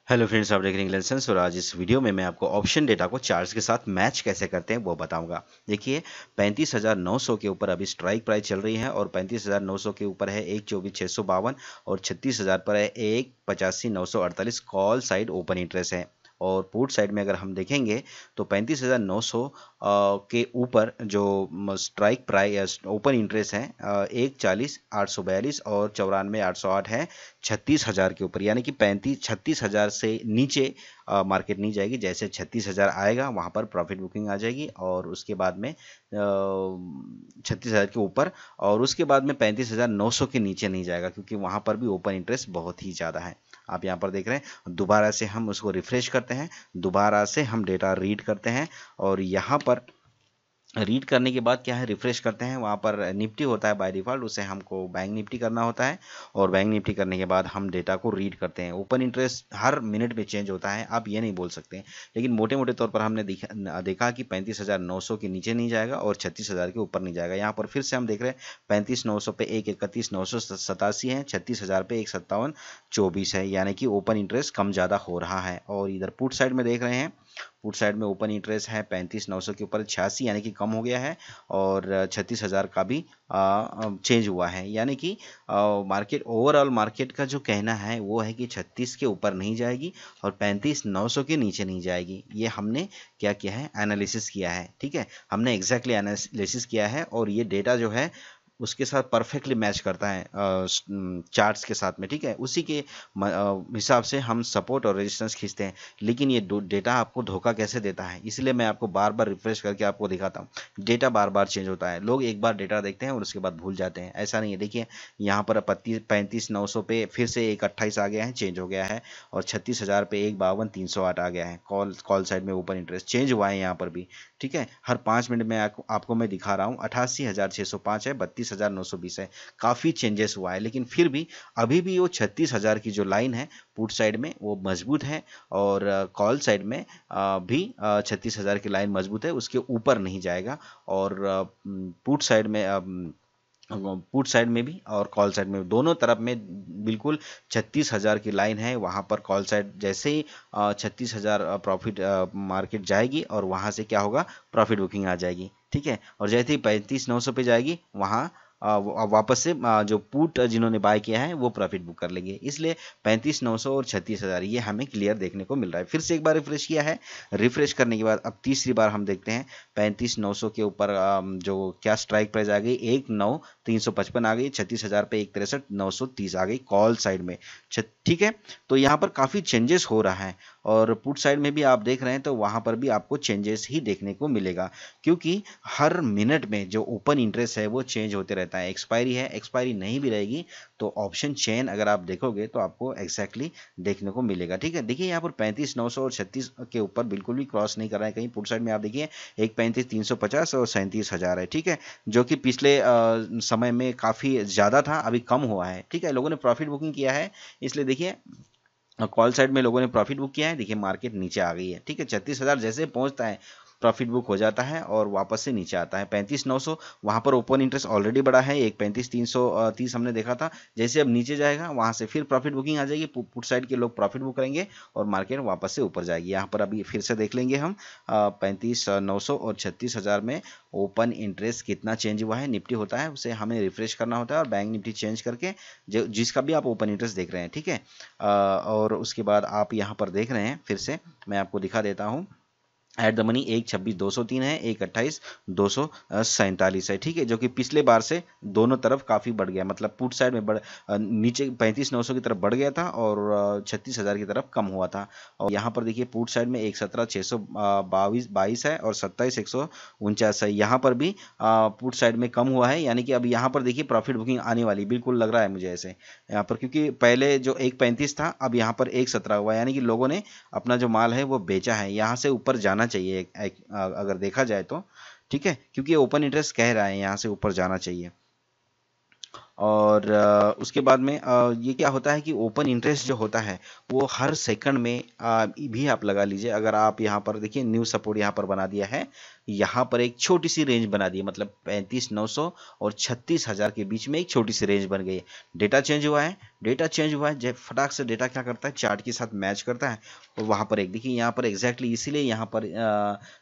Hello friends, आप देख रहे हैं लेसन्स और आज इस वीडियो में मैं आपको ऑप्शन डेटा को चार्ट्स के साथ मैच कैसे करते हैं वो बताऊंगा। देखिए 35,900 के ऊपर अभी स्ट्राइक प्राइस चल रही है और 35,900 के ऊपर है 1,24,652 और 36,000 पर है 1,85,948 कॉल साइड ओपन इंटरेस्ट है। और पुट साइड में अगर हम देखेंगे तो 35,900 के ऊपर जो स्ट्राइक प्राइस ओपन इंटरेस्ट है 1,40,842 और 94,808 है 36,000 के ऊपर, यानी कि 36,000 से नीचे मार्केट नहीं जाएगी। जैसे 36,000 आएगा वहां पर प्रॉफिट बुकिंग आ जाएगी और उसके बाद में 36,000 के ऊपर और उसके बाद में 35,900 के नीचे नहीं जाएगा, क्योंकि वहां पर भी ओपन इंटरेस्ट बहुत ही ज़्यादा है। आप यहाँ पर देख रहे हैं, दोबारा से हम उसको रिफ्रेश करते हैं, दोबारा से हम डेटा रीड करते हैं और यहाँ पर रीड करने के बाद क्या है, रिफ्रेश करते हैं, वहाँ पर निफ्टी होता है बाय डिफ़ॉल्ट, उसे हमको बैंक निफ्टी करना होता है और बैंक निफ्टी करने के बाद हम डेटा को रीड करते हैं। ओपन इंटरेस्ट हर मिनट में चेंज होता है, आप ये नहीं बोल सकते, लेकिन मोटे मोटे तौर पर हमने देखा कि 35,900 के नीचे नहीं जाएगा और 36,000 के ऊपर नहीं जाएगा। यहाँ पर फिर से हम देख रहे हैं 35,900 पे 1,31,987 है, 36,000 पे 1,57,24 है, यानी कि ओपन इंटरेस्ट कम ज़्यादा हो रहा है। और इधर पुट साइड में देख रहे हैं, पुट साइड में ओपन इंटरेस्ट है 35,900 के ऊपर 86, यानी कि कम हो गया है और 36,000 का भी चेंज हुआ है, यानी कि मार्केट ओवरऑल मार्केट का जो कहना है वो है कि 36 के ऊपर नहीं जाएगी और 35,900 के नीचे नहीं जाएगी। ये हमने क्या किया है, एनालिसिस किया है। ठीक है, हमने एग्जैक्टली एनालिसिस किया है और ये डेटा जो है उसके साथ परफेक्टली मैच करता है चार्ट्स के साथ में। ठीक है, उसी के हिसाब से हम सपोर्ट और रेजिस्टेंस खींचते हैं, लेकिन ये डेटा आपको धोखा कैसे देता है, इसलिए मैं आपको बार बार रिफ्रेश करके आपको दिखाता हूँ। डेटा बार बार चेंज होता है, लोग एक बार डेटा देखते हैं और उसके बाद भूल जाते हैं, ऐसा नहीं है। देखिए यहाँ पर 35,900 पे फिर से 1,28 आ गया है, चेंज हो गया है और 36,000 पे 1,52,308 आ गया है। कॉल साइड में ओपन इंटरेस्ट चेंज हुआ है यहाँ पर भी। ठीक है, हर 5 मिनट में आपको मैं दिखा रहा हूँ। 88,605 है, 32,920 है, काफ़ी चेंजेस हुआ है, लेकिन फिर भी अभी भी वो 36,000 की जो लाइन है पुट साइड में वो मजबूत है और कॉल साइड में भी 36,000 की लाइन मजबूत है, उसके ऊपर नहीं जाएगा। और पुट साइड में भी और कॉल साइड में दोनों तरफ में बिल्कुल 36,000 की लाइन है। वहाँ पर कॉल साइड जैसे ही 36,000 प्रॉफिट मार्केट जाएगी और वहाँ से क्या होगा, प्रॉफिट बुकिंग आ जाएगी। ठीक है, और जैसे ही 35,900 पे जाएगी वहाँ वापस से जो पुट जिन्होंने बाय किया है वो प्रॉफिट बुक कर लेंगे। इसलिए 35,900 और 36,000 ये हमें क्लियर देखने को मिल रहा है। फिर से एक बार रिफ्रेश किया है, रिफ्रेश करने के बाद अब तीसरी बार हम देखते हैं 35,900 के ऊपर जो क्या स्ट्राइक प्राइस आ गई 1,9,355 आ गई, 36,000 पे 1,63,930 आ गई कॉल साइड में। ठीक है, तो यहाँ पर काफ़ी चेंजेस हो रहा है और पुट साइड में भी आप देख रहे हैं तो वहाँ पर भी आपको चेंजेस ही देखने को मिलेगा, क्योंकि हर मिनट में जो ओपन इंटरेस्ट है वो चेंज होते रहता है। एक्सपायरी है, एक्सपायरी नहीं भी रहेगी तो ऑप्शन चेन अगर आप देखोगे तो आपको एक्जैक्टली देखने को मिलेगा। ठीक है, देखिए यहाँ पर 35,900 और 36 के ऊपर बिल्कुल भी क्रॉस नहीं कर रहा है कहीं। पुट साइड में आप देखिए 1,35,350 और 37,000 है। ठीक है, जो कि पिछले समय में काफ़ी ज़्यादा था, अभी कम हुआ है। ठीक है, लोगों ने प्रॉफिट बुकिंग किया है, इसलिए देखिए कॉल साइड में लोगों ने प्रॉफिट बुक किया है। देखिए मार्केट नीचे आ गई है। ठीक है, 36,000 जैसे पहुंचता है प्रॉफिट बुक हो जाता है और वापस से नीचे आता है 35,900। वहाँ पर ओपन इंटरेस्ट ऑलरेडी बढ़ा है, 1,35,330 हमने देखा था। जैसे अब नीचे जाएगा वहाँ से फिर प्रॉफिट बुकिंग आ जाएगी, पुट साइड के लोग प्रॉफिट बुक करेंगे और मार्केट वापस से ऊपर जाएगी। यहाँ पर अभी फिर से देख लेंगे हम 35,900 और 36,000 में ओपन इंटरेस्ट कितना चेंज हुआ है। निफ्टी होता है उसे हमें रिफ्रेश करना होता है और बैंक निफ्टी चेंज करके जो जिसका भी आप ओपन इंटरेस्ट देख रहे हैं। ठीक है, और उसके बाद आप यहाँ पर देख रहे हैं, फिर से मैं आपको दिखा देता हूँ। एट द मनी 1,26,203 है, 1,28,247 है। ठीक है, जो कि पिछले बार से दोनों तरफ काफ़ी बढ़ गया, मतलब पुट साइड में नीचे 35,900 की तरफ बढ़ गया था और 36,000 की तरफ कम हुआ था। और यहाँ पर देखिए पुट साइड में 1,17,622 है और 27,149 है। यहाँ पर भी पुट साइड में कम हुआ है, यानी कि अब यहाँ पर देखिए प्रॉफिट बुकिंग आने वाली बिल्कुल लग रहा है मुझे ऐसे यहाँ पर, क्योंकि पहले जो 1,35 था अब यहाँ पर 1,17 हुआ, यानी कि लोगों ने अपना जो माल है वो बेचा है। यहाँ से ऊपर जाना चाहिए अगर देखा जाए तो। ठीक है, क्योंकि ओपन इंटरेस्ट कह रहा है यहाँ से ऊपर जाना चाहिए। और उसके बाद में ये क्या होता है कि ओपन इंटरेस्ट जो होता है वो हर सेकंड में भी आप लगा लीजिए। अगर आप यहाँ पर देखिए न्यू सपोर्ट यहाँ पर बना दिया है यहाँ पर एक छोटी सी रेंज बना दी, मतलब 35,900 और 36,000 के बीच में एक छोटी सी रेंज बन गई है। डेटा चेंज हुआ है, डेटा चेंज हुआ है, जब फटाक से डेटा क्या करता है, चार्ट के साथ मैच करता है और वहाँ पर एक देखिए यहाँ पर एग्जैक्टली इसीलिए यहाँ पर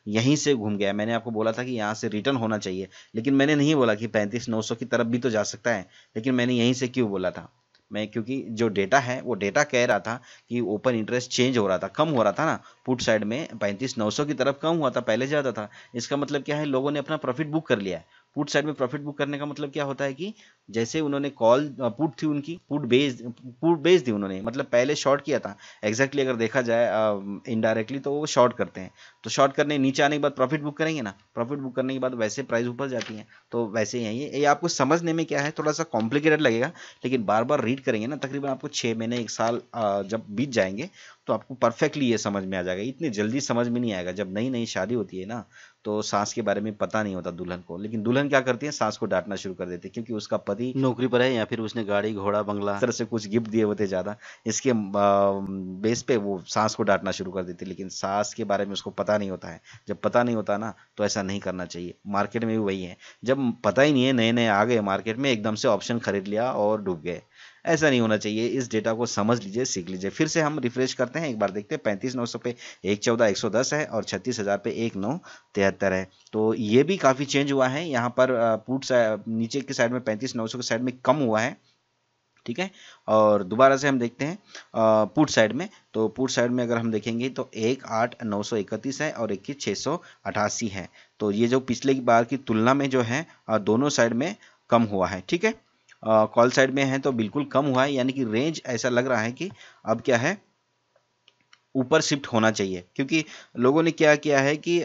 यहीं से घूम गया। मैंने आपको बोला था कि यहाँ से रिटर्न होना चाहिए, लेकिन मैंने नहीं बोला कि 35,900 की तरफ भी तो जा सकता है, लेकिन मैंने यहीं से क्यों बोला था मैं, क्योंकि जो डेटा है वो डेटा कह रहा था कि ओपन इंटरेस्ट चेंज हो रहा था, कम हो रहा था ना, पुट साइड में 35,900 की तरफ कम हुआ था, पहले ज़्यादा था। इसका मतलब क्या है, लोगों ने अपना प्रॉफिट बुक कर लिया है। पुट साइड में प्रॉफिट बुक करने का मतलब क्या होता है कि जैसे उन्होंने कॉल पुट थी उनकी, पुट बेच दी उन्होंने, मतलब पहले शॉर्ट किया था एग्जैक्टली, अगर देखा जाए इनडायरेक्टली तो वो शॉर्ट करते हैं, तो शॉर्ट करने नीचे आने के बाद प्रॉफिट बुक करेंगे ना, प्रॉफिट बुक करने के बाद वैसे प्राइस ऊपर जाती है। तो वैसे यही है, ये आपको समझने में क्या है थोड़ा सा कॉम्प्लिकेटेड लगेगा, लेकिन बार बार रीड करेंगे ना, तकरीबन आपको 6 महीने 1 साल जब बीत जाएंगे तो आपको परफेक्टली ये समझ में आ जाएगा। इतनी जल्दी समझ में नहीं आएगा। जब नई नई शादी होती है ना, तो सास के बारे में पता नहीं होता दुल्हन को, लेकिन दुल्हन क्या करती है, सास को डांटना शुरू कर देती है, क्योंकि उसका पति नौकरी पर है या फिर उसने गाड़ी घोड़ा बंगला इस तरह से कुछ गिफ्ट दिए होते ज़्यादा, इसके बेस पे वो सास को डांटना शुरू कर देती है, लेकिन सास के बारे में उसको पता नहीं होता है। जब पता नहीं होता ना, तो ऐसा नहीं करना चाहिए। मार्केट में भी वही है, जब पता ही नहीं है, नए नए आ गए मार्केट में, एकदम से ऑप्शन खरीद लिया और डूब गए, ऐसा नहीं होना चाहिए। इस डेटा को समझ लीजिए, सीख लीजिए। फिर से हम रिफ्रेश करते हैं, एक बार देखते हैं। 35,900 पे 114,110 है और 36,000 पे 1973 है। तो ये भी काफ़ी चेंज हुआ है। यहाँ पर पुट नीचे की साइड में 35,900 की साइड में कम हुआ है, ठीक है। और दोबारा से हम देखते हैं पुट साइड में, तो पुट साइड में अगर हम देखेंगे तो 18,931 है और 21,688 है। तो ये जो पिछले की बार की तुलना में जो है दोनों साइड में कम हुआ है, ठीक है। कॉल साइड में है तो बिल्कुल कम हुआ है, यानी कि रेंज ऐसा लग रहा है कि अब क्या है, ऊपर शिफ्ट होना चाहिए, क्योंकि लोगों ने क्या किया है कि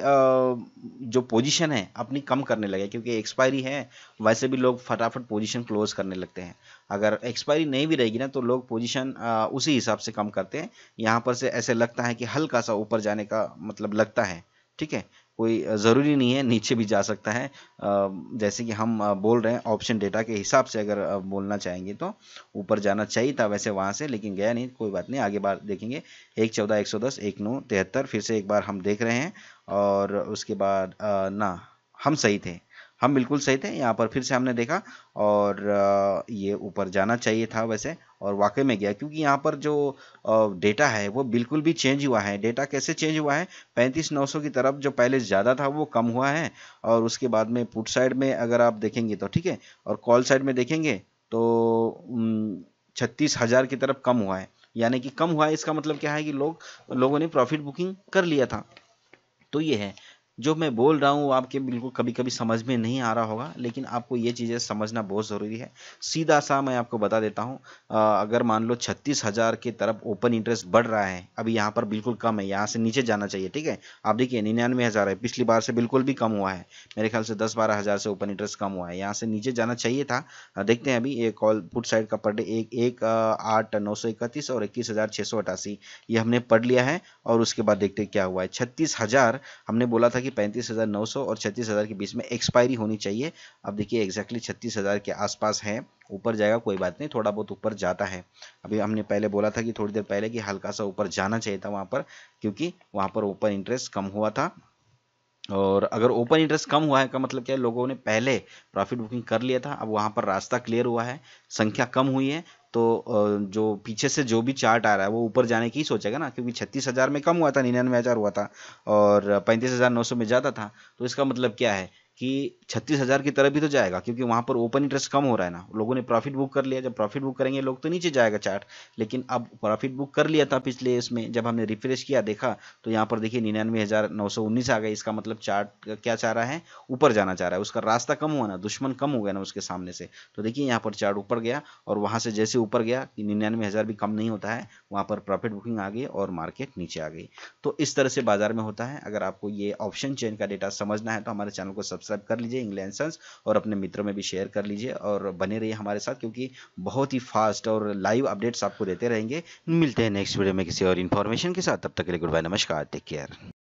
जो पोजीशन है अपनी कम करने लगे, क्योंकि एक्सपायरी है, वैसे भी लोग फटाफट पोजीशन क्लोज करने लगते हैं। अगर एक्सपायरी नहीं भी रहेगी ना, तो लोग पोजीशन उसी हिसाब से कम करते हैं। यहाँ पर से ऐसे लगता है कि हल्का सा ऊपर जाने का मतलब लगता है, ठीक है। कोई ज़रूरी नहीं है, नीचे भी जा सकता है। जैसे कि हम बोल रहे हैं ऑप्शन डेटा के हिसाब से, अगर बोलना चाहेंगे तो ऊपर जाना चाहिए था वैसे वहाँ से, लेकिन गया नहीं, कोई बात नहीं, आगे बार देखेंगे। 114,110, 1973 फिर से एक बार हम देख रहे हैं, और उसके बाद ना, हम सही थे, हम बिल्कुल सही थे। यहाँ पर फिर से हमने देखा और ये ऊपर जाना चाहिए था वैसे, और वाकई में गया, क्योंकि यहाँ पर जो डेटा है वो बिल्कुल भी चेंज हुआ है। डेटा कैसे चेंज हुआ है, 35,900 की तरफ जो पहले ज़्यादा था वो कम हुआ है, और उसके बाद में पुट साइड में अगर आप देखेंगे तो ठीक है, और कॉल साइड में देखेंगे तो 36,000 की तरफ कम हुआ है। यानी कि कम हुआ है, इसका मतलब क्या है कि लोगों ने प्रॉफिट बुकिंग कर लिया था। तो ये है, जो मैं बोल रहा हूँ आपके बिल्कुल कभी कभी समझ में नहीं आ रहा होगा, लेकिन आपको ये चीज़ें समझना बहुत ज़रूरी है। सीधा सा मैं आपको बता देता हूँ, अगर मान लो 36,000 की तरफ ओपन इंटरेस्ट बढ़ रहा है, अभी यहाँ पर बिल्कुल कम है, यहाँ से नीचे जाना चाहिए, ठीक है। आप देखिए 99,000 है, पिछली बार से बिल्कुल भी कम हुआ है, मेरे ख्याल से 10-12 हज़ार से ओपन इंटरेस्ट कम हुआ है, यहाँ से नीचे जाना चाहिए था। देखते हैं अभी ये कॉल पुट साइड का पर डे 8,931 और 21,688 ये हमने पढ़ लिया है, और उसके बाद देखते हैं क्या हुआ है। 36,000 हमने बोला था कि 35,900 और 36,000 के बीच में एक्सपायरी होनी चाहिए। अब देखिए एग्जैक्टली 36,000 के आसपास है, ऊपर जाएगा कोई बात नहीं, थोड़ा बहुत ऊपर जाता है। अभी हमने पहले बोला था कि थोड़ी देर पहले कि हल्का सा ऊपर जाना चाहिए था वहाँ पर, क्योंकि वहाँ पर ओपन इंटरेस्ट कम हुआ था। और अगर ओपन इंटरेस्ट कम हुआ है का मतलब क्या है, लोगों ने पहले प्रॉफिट बुकिंग कर लिया था, अब वहाँ पर रास्ता क्लियर हुआ है, संख्या कम हुई है, तो जो पीछे से जो भी चार्ट आ रहा है वो ऊपर जाने की ही सोचेगा ना, क्योंकि 36,000 में कम हुआ था, 99,000 हुआ था और 35,900 में ज़्यादा था। तो इसका मतलब क्या है कि 36,000 की तरफ भी तो जाएगा, क्योंकि वहाँ पर ओपन इंटरेस्ट कम हो रहा है ना, लोगों ने प्रॉफिट बुक कर लिया। जब प्रॉफिट बुक करेंगे लोग तो नीचे जाएगा चार्ट, लेकिन अब प्रॉफिट बुक कर लिया था पिछले इसमें, जब हमने रिफ्रेश किया देखा तो यहाँ पर देखिए 99,919 आ गए। इसका मतलब चार्ट क्या चाह रहा है, ऊपर जाना चाह रहा है, उसका रास्ता कम हुआ ना, दुश्मन कम हो गया ना उसके सामने से। तो देखिए यहाँ पर चार्ट ऊपर गया, और वहाँ से जैसे ऊपर गया, 99,000 भी कम नहीं होता है, वहाँ पर प्रॉफिट बुकिंग आ गई और मार्केट नीचे आ गई। तो इस तरह से बाजार में होता है। अगर आपको ये ऑप्शन चेन का डेटा समझना है तो हमारे चैनल को सब्सक्राइब कर लीजिए इंग्लिश, और अपने मित्रों में भी शेयर कर लीजिए, और बने रहिए हमारे साथ, क्योंकि बहुत ही फास्ट और लाइव अपडेट्स आपको देते रहेंगे। मिलते हैं नेक्स्ट वीडियो में किसी और इन्फॉर्मेशन के साथ, तब तक के लिए गुड बाय, नमस्कार, टेक केयर।